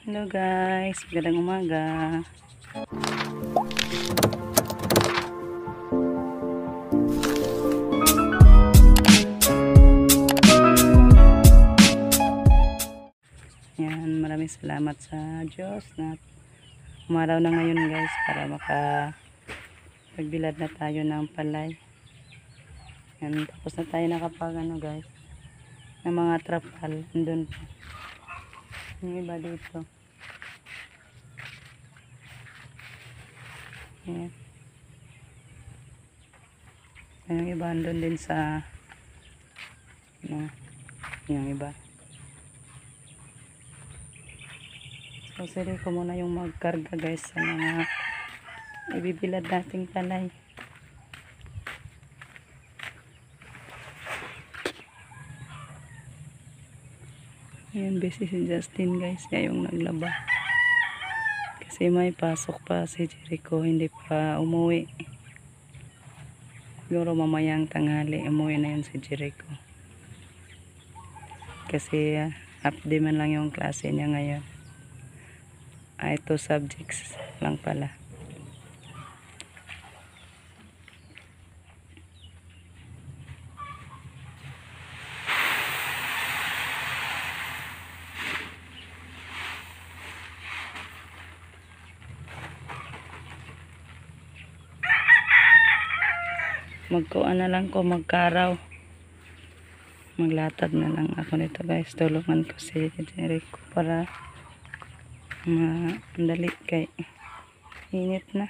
Hello guys, magandang umaga. Yan, maraming salamat sa Diyos na umaraw na ngayon guys para pagbilad na tayo ng palay. Yan, tapos na tayo nakapag guys ng mga trapal. Andun pa. Yung iba dito. Yan. Yung iba andun din sa yung iba. So, siri ko muna yung magkarga guys sa mga ibibilad nating palay. Ayan, busy si Justin guys. Siya yung naglaba. Kasi may pasok pa si Jericho. Hindi pa umuwi. Siguro mamayang tanghali. Umuwi na yun si Jericho. Kasi half day man lang yung klase niya ngayon. Ay, 2 subjects lang pala. Magkuha na lang ko, magkaraw. Maglatad na lang ako nito guys. Tulungan ko si Jericho para madali kay init na.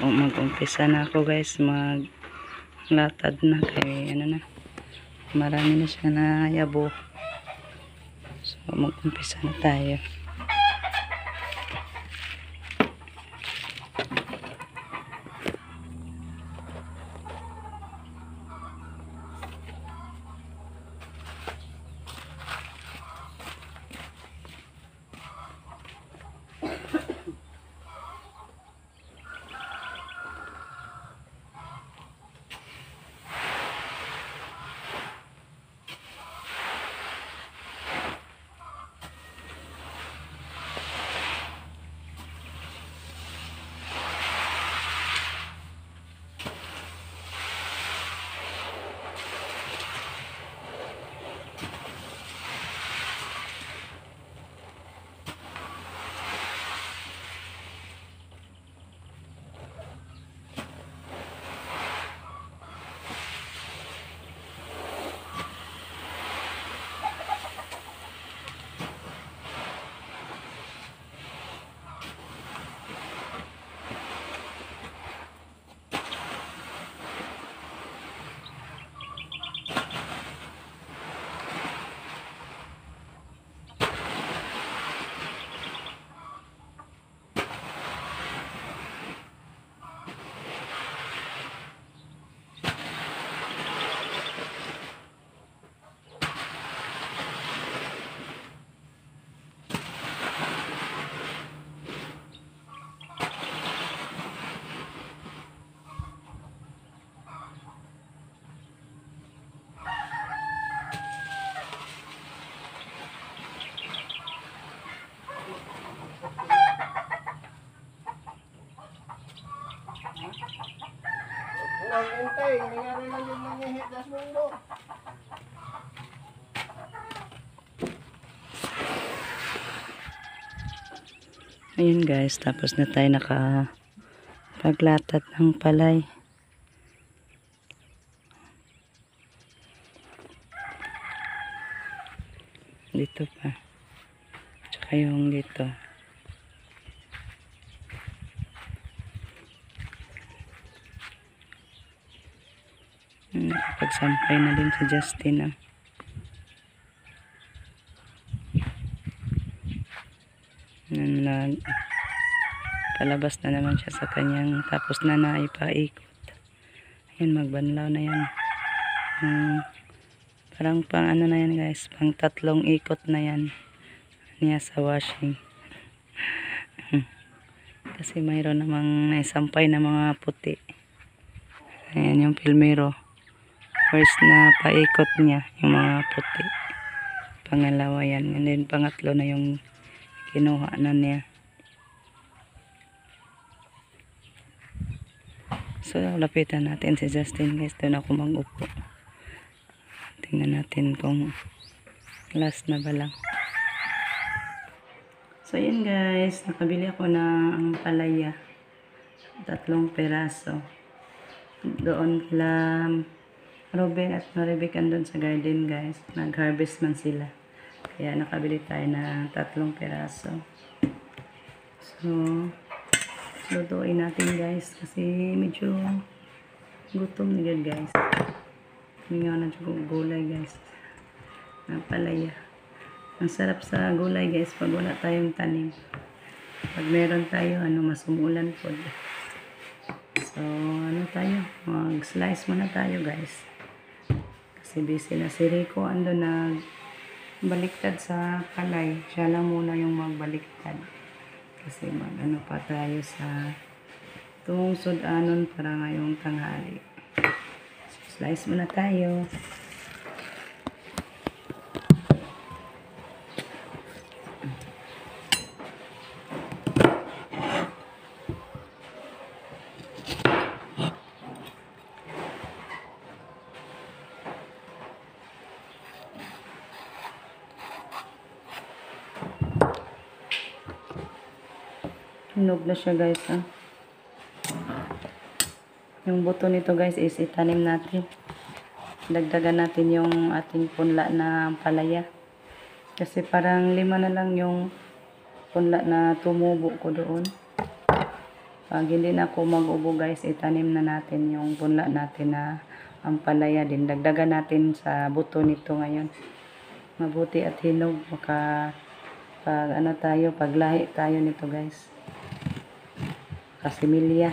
Mag-umpisa na ako guys, maglatad na kay marami na siya na yabo. So mag-umpisa na tayo. Hintay, nangyari lang yung manghihit na mundo. Ayun guys, tapos na tayo nakapaglatad ng palay. Dito pa. Tsaka yung dito. Nakapagsampay na din si Justin. Palabas na naman siya sa kanyang tapos na naipaikot. Ayun, magbanlaw na yan. Parang pang na yan guys, pang 3 ikot na yan. niya sa washing. Kasi mayroon namang naisampay na mga puti. Ayan yung filmero. First na paikot niya yung mga puti. Pangalawa yan. And then pangatlo na yung kinuha na niya. So lapitan natin si Justin guys. Doon ako mag-upo. Tingnan natin kung last na ba lang. So yun guys. Nakabili ako ng palaya. 3 peraso. Doon kila Robin at Maribik andun sa garden guys. Nag-harvest man sila. Kaya nakabili tayo ng 3 peraso. So, lutuin natin guys. Kasi medyo gutom na yun guys. Mingaw na dyan gulay guys. Ng palaya. Ang sarap sa gulay guys pag wala tayong tanim. Pag meron tayo, masumulan po. So, tayo? Mag-slice muna tayo guys. Kasi busy na si Rico ando baliktad sa palay. Siya lang muna yung magbaliktad. Kasi pa tayo sa tungsod anon para ngayong tanghali. So, slice muna tayo. Hinog na siya guys ha. Yung buto nito guys is itanim natin. Dagdagan natin yung ating punla na palaya. Kasi parang 5 na lang yung punla na tumubo ko doon. Pag hindi na ako mag-ubo guys, itanim na natin yung punla natin na ang palaya din. Dagdagan natin sa buto nito ngayon. Mabuti at hinog. Maka paglahi tayo nito guys. Kasimilya.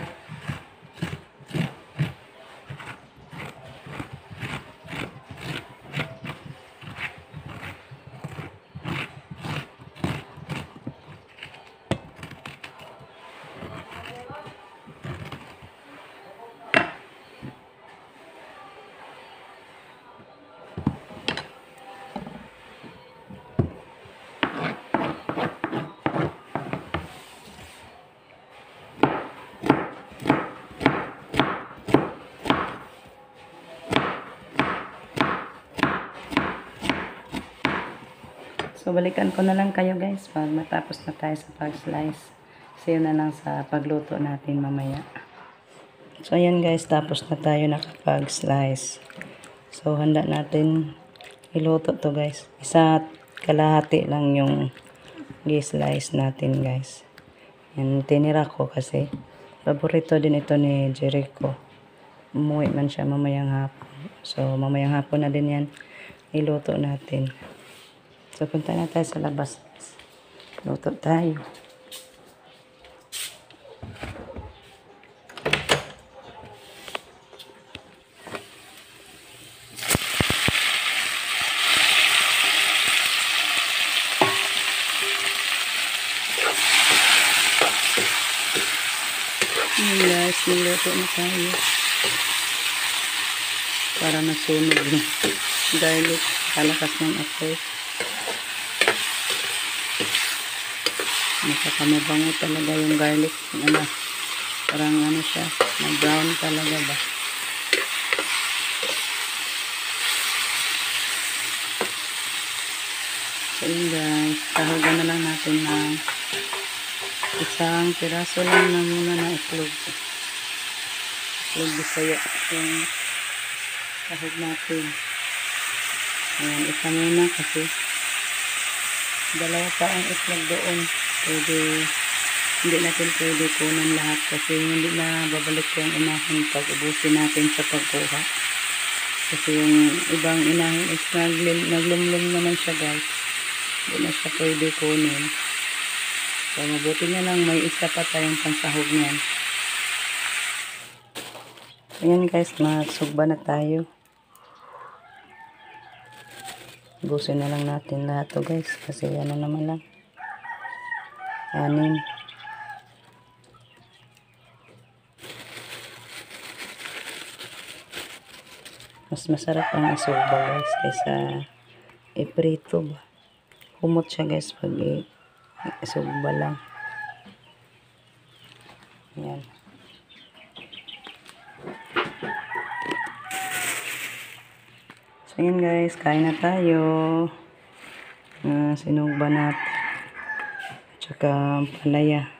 So, balikan ko na lang kayo guys pag matapos na tayo sa pag-slice. See you na lang sa pagluto natin mamaya. So, ayan guys, tapos na tayo nakapag-slice. So, handa natin iluto to guys. 1 kalahati lang yung gi-slice natin guys. Yan, tinira ko kasi paborito din ito ni Jericho. Umuwi man siya mamayang hapon. So, mamayang hapon na din yan iluto natin. So, punta na tayo sa labas. Luto tayo. Ayan guys, niluto na tayo. Para nasunog na. Garlic, kalakas ng apoy. Nakakamabango talaga yung garlic. Parang siya, na-brown talaga ba. So yun guys, tahugan na lang natin ng 1 piraso lang na muna na itlog. Itlog Bisaya yung tahog natin. Ayan, isa muna kasi 2 pa ang itlog doon. Hindi natin pwede kunan lahat kasi hindi na babalik yung inahin pag ubusin natin sa pagkuha. Kasi yung ibang inahin is naglumlum naman siya guys. Hindi na siya pwede kunin. So mabuti na lang may isa pa tayong pansahog niyan. Ayan guys, magsugba na tayo. Ubusin na lang natin lahat to guys kasi naman lang. Kanin. Mas masarap ang isuba guys kaysa iprito ba. Humot siya guys pag isuba lang. Yan. So yun guys, kain na tayo. Sinugba natin. Tsaka palaya.